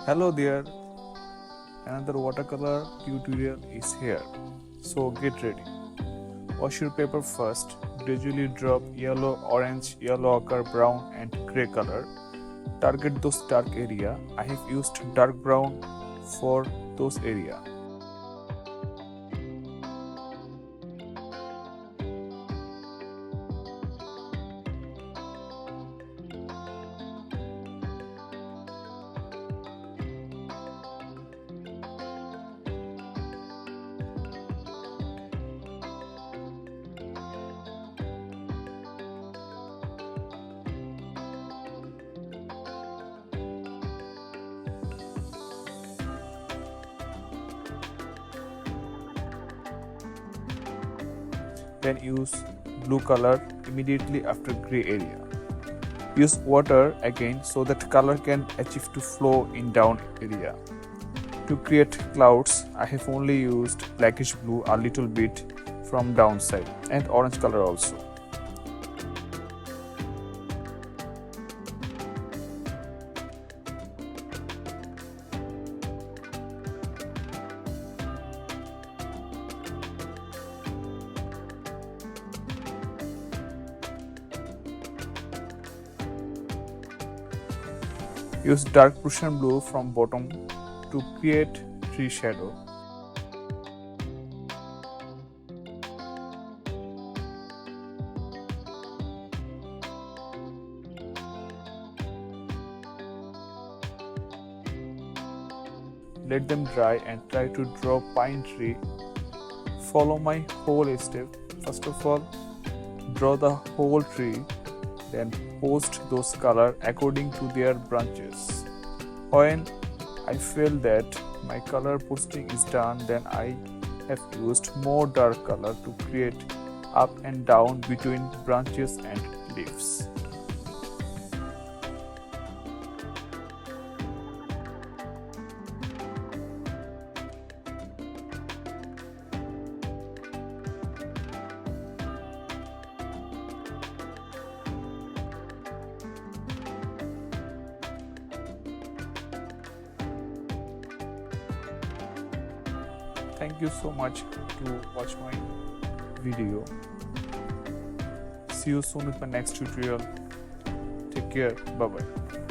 Hello there, another watercolor tutorial is here, so get ready. Wash your paper first, gradually drop yellow, orange, yellow ochre, brown and grey color. Target those dark area. I have used dark brown for those area. Then use blue color immediately after gray area. Use water again so that color can achieve to flow in down area. To create clouds, I have only used blackish blue a little bit from downside and orange color also. Use dark Prussian blue from bottom to create tree shadow. Let them dry and try to draw pine tree. Follow my whole step. First of all, draw the whole tree. Then post those color according to their branches. When I feel that my color posting is done, then I have used more dark color to create up and down between branches and leaves. Thank you so much to watch my video. See you soon with my next tutorial. Take care. Bye bye.